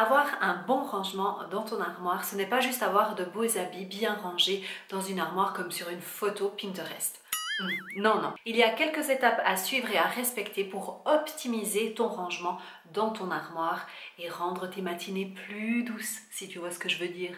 Avoir un bon rangement dans ton armoire, ce n'est pas juste avoir de beaux habits bien rangés dans une armoire comme sur une photo Pinterest. Non, non. Il y a quelques étapes à suivre et à respecter pour optimiser ton rangement dans ton armoire et rendre tes matinées plus douces, si tu vois ce que je veux dire.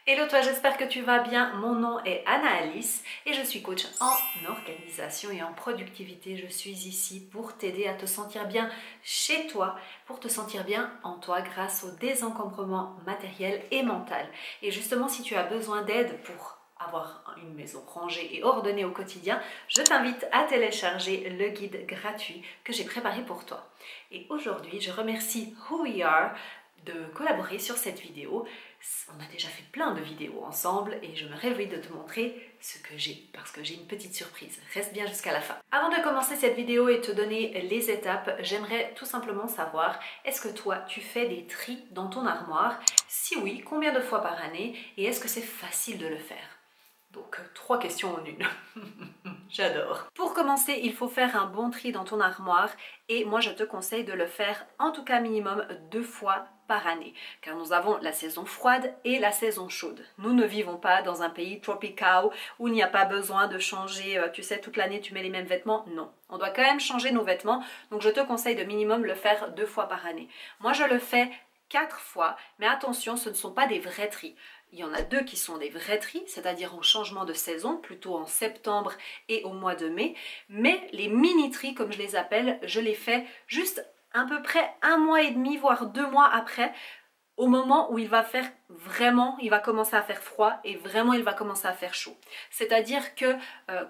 Hello toi, j'espère que tu vas bien. Mon nom est Anna-Alice et je suis coach en organisation et en productivité. Je suis ici pour t'aider à te sentir bien chez toi, pour te sentir bien en toi grâce au désencombrement matériel et mental. Et justement, si tu as besoin d'aide pour avoir une maison rangée et ordonnée au quotidien, je t'invite à télécharger le guide gratuit que j'ai préparé pour toi. Et aujourd'hui, je remercie Who We Are de collaborer sur cette vidéo. On a déjà fait plein de vidéos ensemble et je me réjouis de te montrer ce que j'ai parce que j'ai une petite surprise. Reste bien jusqu'à la fin. Avant de commencer cette vidéo et te donner les étapes, j'aimerais tout simplement savoir, est-ce que toi tu fais des tris dans ton armoire? Si oui, combien de fois par année? Et est-ce que c'est facile de le faire? Donc, 3 questions en une. J'adore. Pour commencer, il faut faire un bon tri dans ton armoire et moi je te conseille de le faire en tout cas minimum 2 fois par année, car nous avons la saison froide et la saison chaude. Nous ne vivons pas dans un pays tropical où il n'y a pas besoin de changer, tu sais, toute l'année tu mets les mêmes vêtements. Non, on doit quand même changer nos vêtements, donc je te conseille de minimum le faire 2 fois par année. Moi je le fais 4 fois, mais attention, ce ne sont pas des vrais tris. Il y en a 2 qui sont des vrais tris, c'est-à-dire au changement de saison, plutôt en septembre et au mois de mai. Mais les mini-tris, comme je les appelle, je les fais juste à peu près 1 mois et demi, voire 2 mois après, au moment où il va faire vraiment, il va commencer à faire froid et vraiment il va commencer à faire chaud. C'est-à-dire que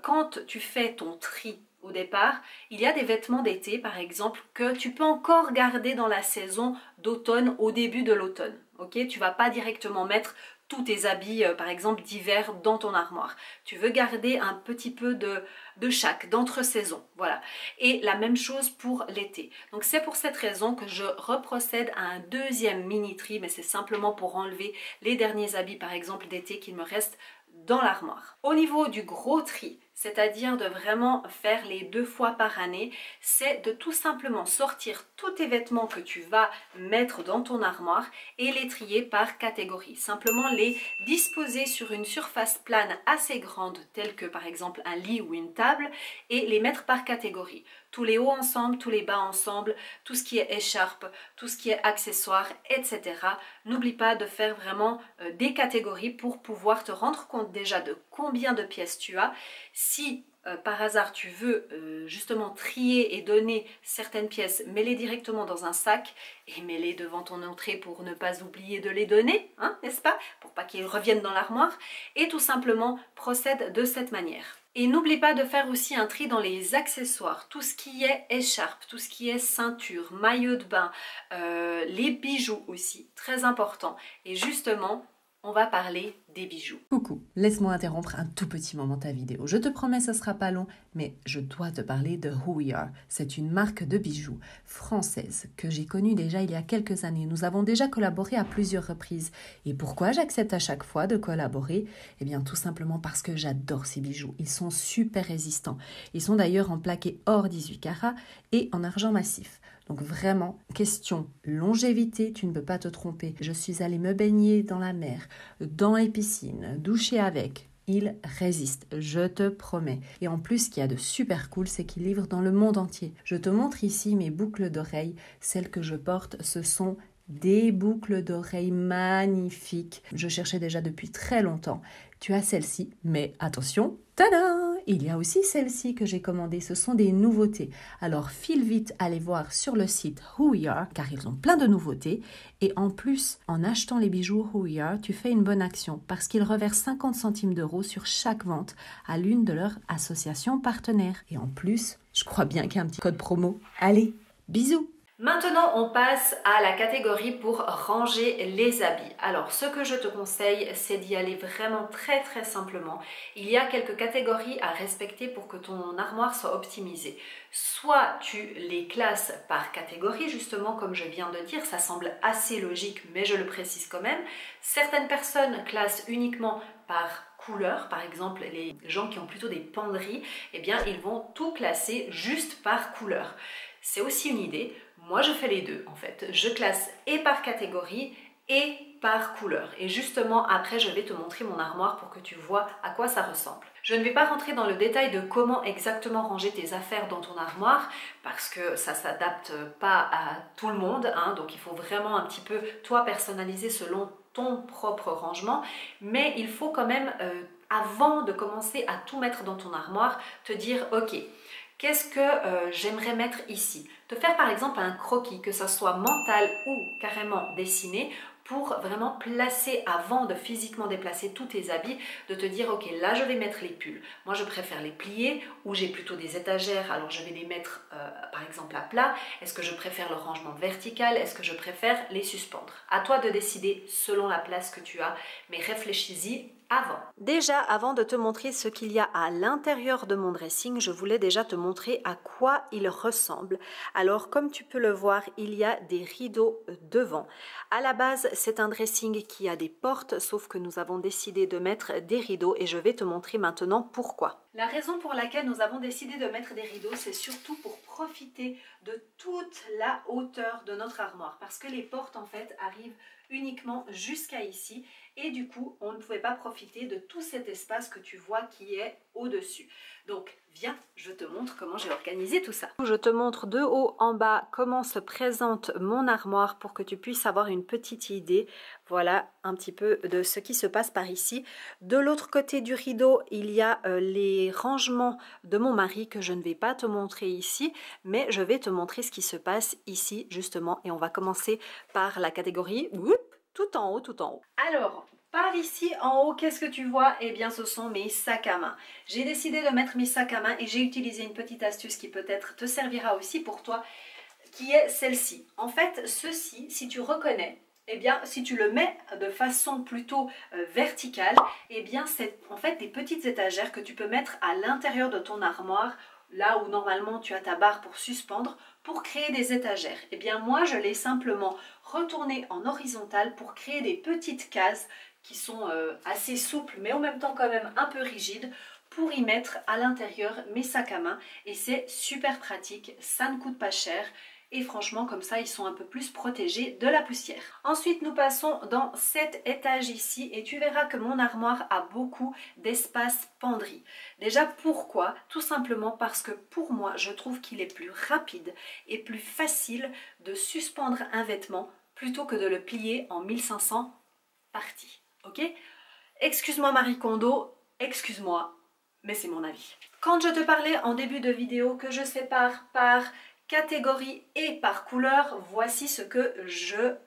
quand tu fais ton tri au départ, il y a des vêtements d'été par exemple que tu peux encore garder dans la saison d'automne, au début de l'automne. Ok, tu vas pas directement mettre tous tes habits par exemple d'hiver dans ton armoire. Tu veux garder un petit peu de chaque, d'entre-saison, voilà. Et la même chose pour l'été. Donc c'est pour cette raison que je reprocède à un deuxième mini-tri, mais c'est simplement pour enlever les derniers habits par exemple d'été qu'il me reste dans l'armoire. Au niveau du gros tri, c'est-à-dire de vraiment faire les 2 fois par année, c'est de tout simplement sortir tous tes vêtements que tu vas mettre dans ton armoire et les trier par catégorie. Simplement les disposer sur une surface plane assez grande, telle que par exemple un lit ou une table, et les mettre par catégorie. Tous les hauts ensemble, tous les bas ensemble, tout ce qui est écharpe, tout ce qui est accessoires, etc. N'oublie pas de faire vraiment des catégories pour pouvoir te rendre compte déjà de combien de pièces tu as. Si par hasard tu veux justement trier et donner certaines pièces, mets-les directement dans un sac et mets-les devant ton entrée pour ne pas oublier de les donner, hein, n'est-ce pas? Pour pas qu'ils reviennent dans l'armoire. Et tout simplement procède de cette manière. Et n'oublie pas de faire aussi un tri dans les accessoires, tout ce qui est écharpe, tout ce qui est ceinture, maillot de bain, les bijoux aussi, très important. Et justement, on va parler des bijoux. Coucou, laisse-moi interrompre un tout petit moment ta vidéo. Je te promets, ce sera pas long, mais je dois te parler de Who We Are. C'est une marque de bijoux française que j'ai connue déjà il y a quelques années. Nous avons déjà collaboré à plusieurs reprises. Et pourquoi j'accepte à chaque fois de collaborer? Eh bien, tout simplement parce que j'adore ces bijoux. Ils sont super résistants. Ils sont d'ailleurs en plaqué or 18 carats et en argent massif. Donc vraiment, question longévité, tu ne peux pas te tromper. Je suis allée me baigner dans la mer, dans les piscines, doucher avec. Ils résistent, je te promets. Et en plus, ce qu'il y a de super cool, c'est qu'ils livrent dans le monde entier. Je te montre ici mes boucles d'oreilles. Celles que je porte, ce sont des boucles d'oreilles magnifiques. Je cherchais déjà depuis très longtemps. Tu as celle-ci, mais attention, tada! Il y a aussi celle-ci que j'ai commandée, ce sont des nouveautés. Alors file vite aller voir sur le site Who We Are, car ils ont plein de nouveautés. Et en plus, en achetant les bijoux Who We Are, tu fais une bonne action, parce qu'ils reversent 50 centimes d'euros sur chaque vente à l'une de leurs associations partenaires. Et en plus, je crois bien qu'il y a un petit code promo. Allez, bisous! Maintenant, on passe à la catégorie pour ranger les habits. Alors, ce que je te conseille, c'est d'y aller vraiment très simplement. Il y a quelques catégories à respecter pour que ton armoire soit optimisée. Soit tu les classes par catégorie, justement, comme je viens de dire, ça semble assez logique, mais je le précise quand même. Certaines personnes classent uniquement par couleur, par exemple les gens qui ont plutôt des penderies, eh bien ils vont tout classer juste par couleur. C'est aussi une idée. Moi, je fais les deux en fait. Je classe et par catégorie et par couleur. Et justement, après, je vais te montrer mon armoire pour que tu vois à quoi ça ressemble. Je ne vais pas rentrer dans le détail de comment exactement ranger tes affaires dans ton armoire parce que ça ne s'adapte pas à tout le monde, hein, donc il faut vraiment un petit peu, toi, personnaliser selon ton propre rangement. Mais il faut quand même, avant de commencer à tout mettre dans ton armoire, te dire « Ok, qu'est-ce que j'aimerais mettre ici ?» Te faire par exemple un croquis, que ça soit mental ou carrément dessiné, pour vraiment placer, avant de physiquement déplacer tous tes habits, de te dire ok, là je vais mettre les pulls. Moi je préfère les plier ou j'ai plutôt des étagères, alors je vais les mettre par exemple à plat. Est-ce que je préfère le rangement vertical? Est-ce que je préfère les suspendre? À toi de décider selon la place que tu as, mais réfléchis-y avant. Déjà, avant de te montrer ce qu'il y a à l'intérieur de mon dressing, je voulais déjà te montrer à quoi il ressemble. Alors, comme tu peux le voir, il y a des rideaux devant. À la base, c'est un dressing qui a des portes, sauf que nous avons décidé de mettre des rideaux et je vais te montrer maintenant pourquoi. La raison pour laquelle nous avons décidé de mettre des rideaux, c'est surtout pour profiter de toute la hauteur de notre armoire, parce que les portes en fait arrivent uniquement jusqu'à ici et du coup on ne pouvait pas profiter de tout cet espace que tu vois qui est au-dessus. Donc viens, je te montre comment j'ai organisé tout ça. Je te montre de haut en bas comment se présente mon armoire pour que tu puisses avoir une petite idée, voilà un petit peu de ce qui se passe par ici. De l'autre côté du rideau, il y a les rangements de mon mari que je ne vais pas te montrer ici, mais je vais te montrer ce qui se passe ici justement et on va commencer par la catégorie tout en haut. Alors, par ici en haut, qu'est-ce que tu vois? Eh bien, ce sont mes sacs à main. J'ai décidé de mettre mes sacs à main et j'ai utilisé une petite astuce qui peut-être te servira aussi pour toi, qui est celle-ci. En fait, ceci, si tu reconnais, eh bien, si tu le mets de façon plutôt verticale, eh bien, c'est en fait des petites étagères que tu peux mettre à l'intérieur de ton armoire, là où normalement tu as ta barre pour suspendre, pour créer des étagères. Eh bien, moi, je l'ai simplement retourné en horizontal pour créer des petites cases qui sont assez souples, mais en même temps quand même un peu rigides, pour y mettre à l'intérieur mes sacs à main. Et c'est super pratique, ça ne coûte pas cher. Et franchement, comme ça, ils sont un peu plus protégés de la poussière. Ensuite, nous passons dans cet étage ici et tu verras que mon armoire a beaucoup d'espace penderie. Déjà, pourquoi? Tout simplement parce que pour moi, je trouve qu'il est plus rapide et plus facile de suspendre un vêtement plutôt que de le plier en 1500 parties. Ok? Excuse-moi Marie Kondo, excuse-moi, mais c'est mon avis. Quand je te parlais en début de vidéo que je sépare par catégorie et par couleur, voici ce que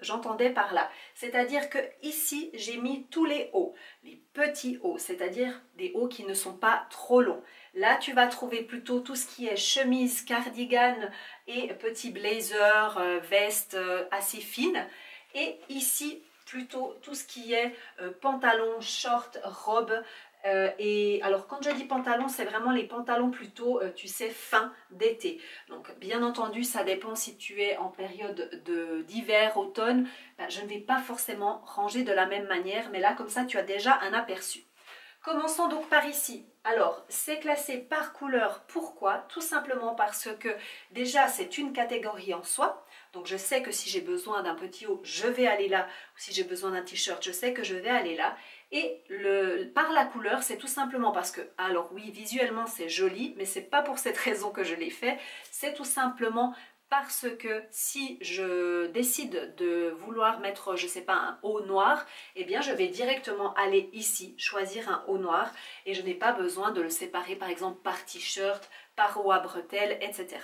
j'entendais par là. C'est-à-dire que ici, j'ai mis tous les hauts, les petits hauts, c'est-à-dire des hauts qui ne sont pas trop longs. Là, tu vas trouver plutôt tout ce qui est chemise, cardigan et petits blazers, vestes assez fines. Et ici, plutôt tout ce qui est pantalon, short, robe. Et alors quand je dis pantalon, c'est vraiment les pantalons plutôt, tu sais, fin d'été. Donc bien entendu, ça dépend si tu es en période d'hiver, automne. Ben, je ne vais pas forcément ranger de la même manière, mais là comme ça tu as déjà un aperçu. Commençons donc par ici. Alors, c'est classé par couleur. Pourquoi? Tout simplement parce que déjà, c'est une catégorie en soi. Donc, je sais que si j'ai besoin d'un petit haut, je vais aller là. Ou si j'ai besoin d'un t-shirt, je sais que je vais aller là. Et par la couleur, c'est tout simplement parce que, alors oui, visuellement, c'est joli, mais c'est pas pour cette raison que je l'ai fait. C'est tout simplement parce que si je décide de vouloir mettre, je sais pas, un haut noir, eh bien je vais directement aller ici, choisir un haut noir et je n'ai pas besoin de le séparer par exemple par t-shirt, par haut à bretelles, etc.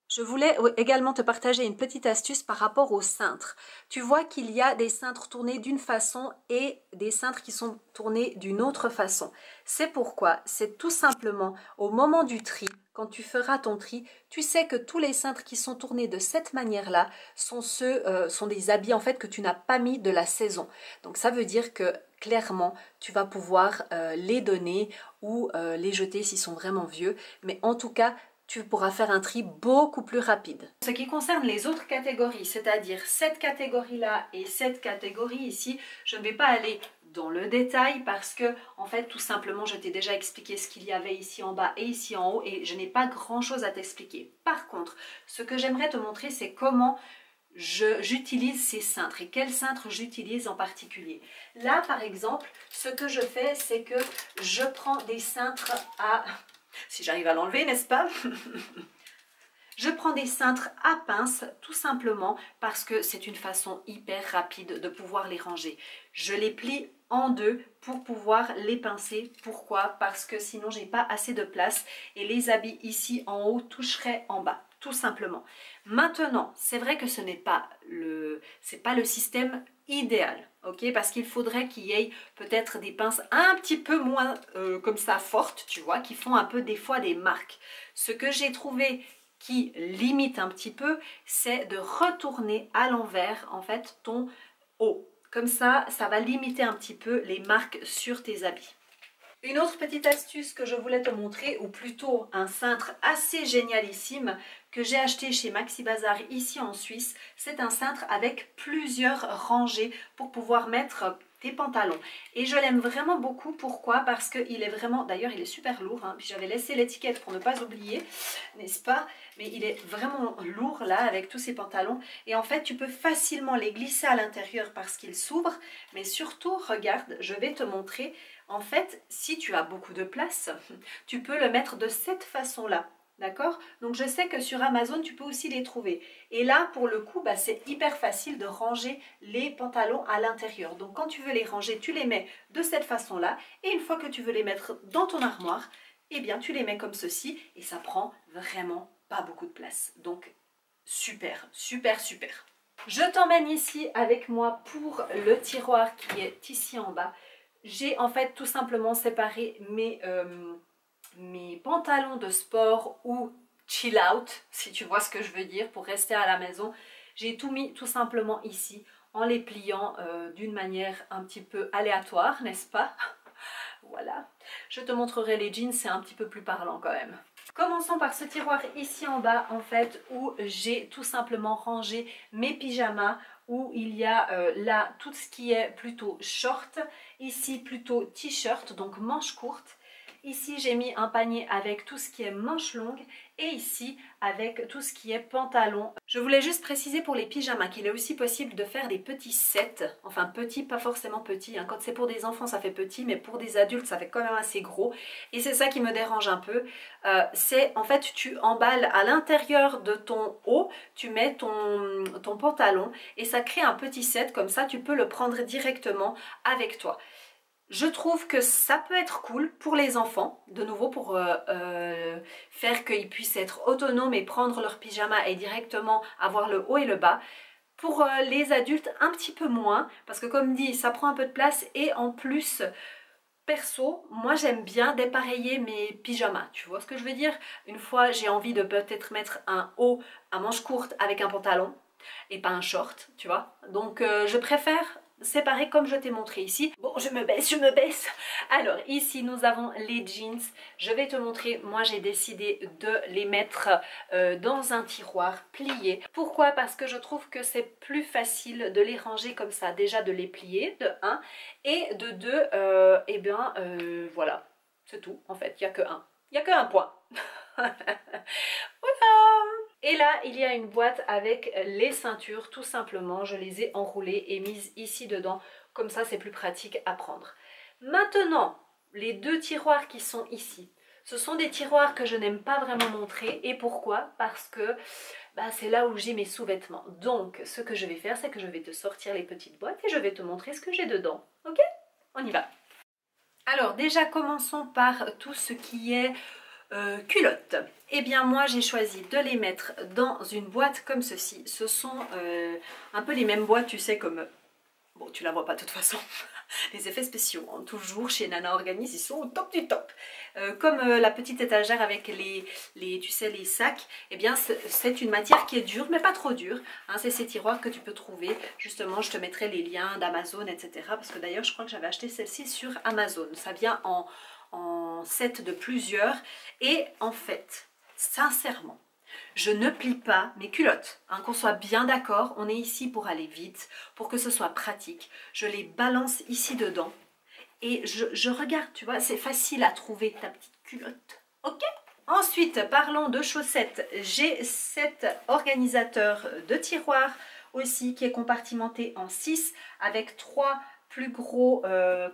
Je voulais également te partager une petite astuce par rapport aux cintres. Tu vois qu'il y a des cintres tournés d'une façon et des cintres qui sont tournés d'une autre façon. C'est pourquoi, c'est tout simplement au moment du tri, quand tu feras ton tri, tu sais que tous les cintres qui sont tournés de cette manière-là sont des habits en fait que tu n'as pas mis de la saison. Donc ça veut dire que clairement, tu vas pouvoir les donner ou les jeter s'ils sont vraiment vieux. Mais en tout cas, tu pourras faire un tri beaucoup plus rapide. Ce qui concerne les autres catégories, c'est-à-dire cette catégorie-là et cette catégorie ici, je ne vais pas aller dans le détail parce que, en fait, tout simplement, je t'ai déjà expliqué ce qu'il y avait ici en bas et ici en haut et je n'ai pas grand-chose à t'expliquer. Par contre, ce que j'aimerais te montrer, c'est comment j'utilise ces cintres et quels cintres j'utilise en particulier. Là, par exemple, ce que je fais, c'est que je prends des cintres à... Si j'arrive à l'enlever, n'est-ce pas? Je prends des cintres à pince tout simplement parce que c'est une façon hyper rapide de pouvoir les ranger. Je les plie en deux pour pouvoir les pincer. Pourquoi? Parce que sinon j'ai pas assez de place et les habits ici en haut toucheraient en bas, tout simplement. Maintenant, c'est vrai que ce n'est pas le système idéal, ok? Parce qu'il faudrait qu'il y ait peut-être des pinces un petit peu moins comme ça fortes, tu vois, qui font un peu des fois des marques. Ce que j'ai trouvé qui limite un petit peu, c'est de retourner à l'envers en fait ton haut. Comme ça, ça va limiter un petit peu les marques sur tes habits. Une autre petite astuce que je voulais te montrer, ou plutôt un cintre assez génialissime que j'ai acheté chez Maxi Bazar ici en Suisse, c'est un cintre avec plusieurs rangées pour pouvoir mettre tes pantalons. Et je l'aime vraiment beaucoup. Pourquoi? Parce qu'il est vraiment, d'ailleurs il est super lourd, hein. Puis j'avais laissé l'étiquette pour ne pas oublier, n'est-ce pas? Mais il est vraiment lourd là avec tous ces pantalons. Et en fait tu peux facilement les glisser à l'intérieur parce qu'ils s'ouvrent. Mais surtout, regarde, je vais te montrer. En fait, si tu as beaucoup de place, tu peux le mettre de cette façon-là. D'accord? Donc je sais que sur Amazon, tu peux aussi les trouver. Et là, pour le coup, c'est hyper facile de ranger les pantalons à l'intérieur. Donc quand tu veux les ranger, tu les mets de cette façon-là. Et une fois que tu veux les mettre dans ton armoire, eh bien tu les mets comme ceci. Et ça prend vraiment pas beaucoup de place. Donc super, super, super. Je t'emmène ici avec moi pour le tiroir qui est ici en bas. J'ai en fait tout simplement séparé mes pantalons de sport ou chill out, si tu vois ce que je veux dire, pour rester à la maison. J'ai tout mis tout simplement ici en les pliant d'une manière un petit peu aléatoire, n'est-ce pas? Voilà. Je te montrerai les jeans, c'est un petit peu plus parlant quand même. Commençons par ce tiroir ici en bas en fait où j'ai tout simplement rangé mes pyjamas, où il y a là tout ce qui est plutôt short, ici plutôt t-shirt, donc manches courtes. Ici, j'ai mis un panier avec tout ce qui est manches longues et ici avec tout ce qui est pantalon. Je voulais juste préciser pour les pyjamas qu'il est aussi possible de faire des petits sets. Enfin petits, pas forcément petits. Hein. Quand c'est pour des enfants, ça fait petit, mais pour des adultes, ça fait quand même assez gros. Et c'est ça qui me dérange un peu. C'est en fait, tu emballes à l'intérieur de ton haut, tu mets ton pantalon et ça crée un petit set. Comme ça, tu peux le prendre directement avec toi. Je trouve que ça peut être cool pour les enfants, de nouveau pour faire qu'ils puissent être autonomes et prendre leur pyjama et directement avoir le haut et le bas. Pour les adultes, un petit peu moins, parce que comme dit, ça prend un peu de place et en plus, perso, moi j'aime bien dépareiller mes pyjamas, tu vois ce que je veux dire? Une fois, j'ai envie de peut-être mettre un haut à manches courtes avec un pantalon et pas un short, tu vois. Donc je préfère séparer comme je t'ai montré ici. Bon, je me baisse, je me baisse. Alors ici nous avons les jeans. Je vais te montrer, moi j'ai décidé de les mettre dans un tiroir plié. Pourquoi? Parce que je trouve que c'est plus facile de les ranger comme ça. Déjà de les plier, de 1. Et de 2, eh bien voilà, c'est tout en fait, il n'y a que un. Il n'y a qu'un point. Voilà. Et là, il y a une boîte avec les ceintures, tout simplement. Je les ai enroulées et mises ici dedans. Comme ça, c'est plus pratique à prendre. Maintenant, les deux tiroirs qui sont ici. Ce sont des tiroirs que je n'aime pas vraiment montrer. Et pourquoi? Parce que c'est là où j'ai mes sous-vêtements. Donc, ce que je vais faire, c'est que je vais te sortir les petites boîtes et je vais te montrer ce que j'ai dedans. Ok? On y va. Alors, déjà, commençons par tout ce qui est culottes. Eh bien moi j'ai choisi de les mettre dans une boîte comme ceci. Ce sont un peu les mêmes boîtes, tu sais, comme... Bon, tu la vois pas de toute façon. Les effets spéciaux, hein, toujours chez Nana Organise, ils sont au top du top. Comme la petite étagère avec tu sais, les sacs, eh bien c'est une matière qui est dure, mais pas trop dure. Hein, c'est ces tiroirs que tu peux trouver. Justement, je te mettrai les liens d'Amazon, etc. Parce que d'ailleurs, je crois que j'avais acheté celle-ci sur Amazon. Ça vient en set de plusieurs. Et en fait, sincèrement, je ne plie pas mes culottes, hein, qu'on soit bien d'accord, on est ici pour aller vite, pour que ce soit pratique. Je les balance ici dedans et je regarde, tu vois, c'est facile à trouver ta petite culotte, ok? Ensuite, parlons de chaussettes. J'ai cet organisateur de tiroirs aussi qui est compartimenté en 6 avec 3 plus gros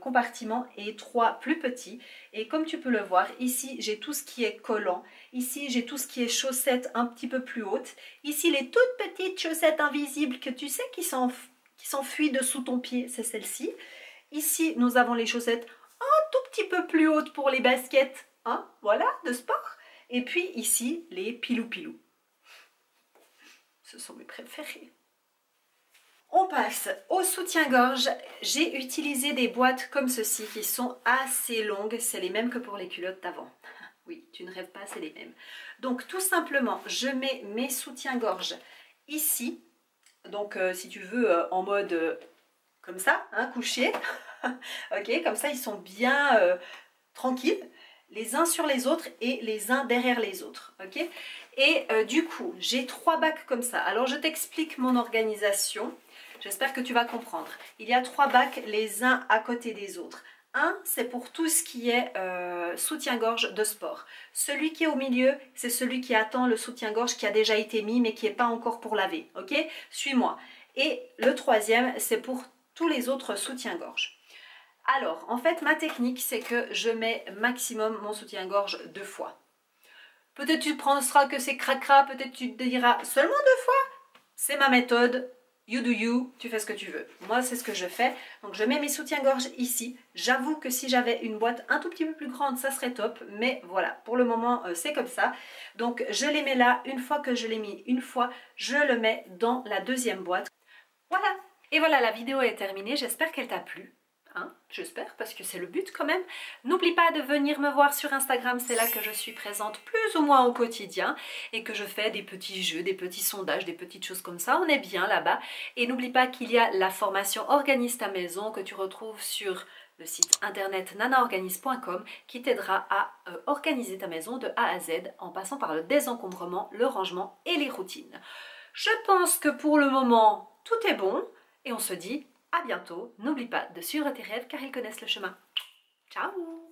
compartiments et 3 plus petits. Et comme tu peux le voir, ici j'ai tout ce qui est collant. Ici j'ai tout ce qui est chaussettes un petit peu plus hautes. Ici les toutes petites chaussettes invisibles que tu sais qui s'enfuient dessous ton pied, c'est celle-ci. Ici nous avons les chaussettes un tout petit peu plus hautes pour les baskets, hein, voilà, de sport. Et puis ici les pilou-pilou. Ce sont mes préférés. On passe au soutien-gorge. J'ai utilisé des boîtes comme ceci qui sont assez longues. C'est les mêmes que pour les culottes d'avant. Oui, tu ne rêves pas, c'est les mêmes. Donc tout simplement, je mets mes soutiens-gorge ici. Donc si tu veux en mode comme ça, hein, couché. Ok, comme ça ils sont bien tranquilles. Les uns sur les autres et les uns derrière les autres. Ok, et du coup, j'ai 3 bacs comme ça. Alors je t'explique mon organisation. J'espère que tu vas comprendre. Il y a 3 bacs les uns à côté des autres. Un, c'est pour tout ce qui est soutien-gorge de sport. Celui qui est au milieu, c'est celui qui attend le soutien-gorge qui a déjà été mis mais qui n'est pas encore pour laver. Ok, suis-moi. Et le troisième, c'est pour tous les autres soutiens-gorge. Alors, en fait, ma technique, c'est que je mets maximum mon soutien-gorge 2 fois. Peut-être tu penseras que c'est cracra, peut-être tu te diras seulement 2 fois. C'est ma méthode. You do you, tu fais ce que tu veux. Moi, c'est ce que je fais. Donc, je mets mes soutiens-gorge ici. J'avoue que si j'avais une boîte un tout petit peu plus grande, ça serait top. Mais voilà, pour le moment, c'est comme ça. Donc, je les mets là. Une fois que je l'ai mis une fois, je le mets dans la deuxième boîte. Voilà. Et voilà, la vidéo est terminée. J'espère qu'elle t'a plu. Hein, j'espère, parce que c'est le but quand même. N'oublie pas de venir me voir sur Instagram, c'est là que je suis présente plus ou moins au quotidien et que je fais des petits jeux, des petits sondages, des petites choses comme ça. On est bien là-bas. Et n'oublie pas qu'il y a la formation Organise ta maison que tu retrouves sur le site internet nanaorganise.com qui t'aidera à organiser ta maison de A à Z en passant par le désencombrement, le rangement et les routines. Je pense que pour le moment, tout est bon et on se dit à bientôt. N'oublie pas de suivre tes rêves car ils connaissent le chemin. Ciao!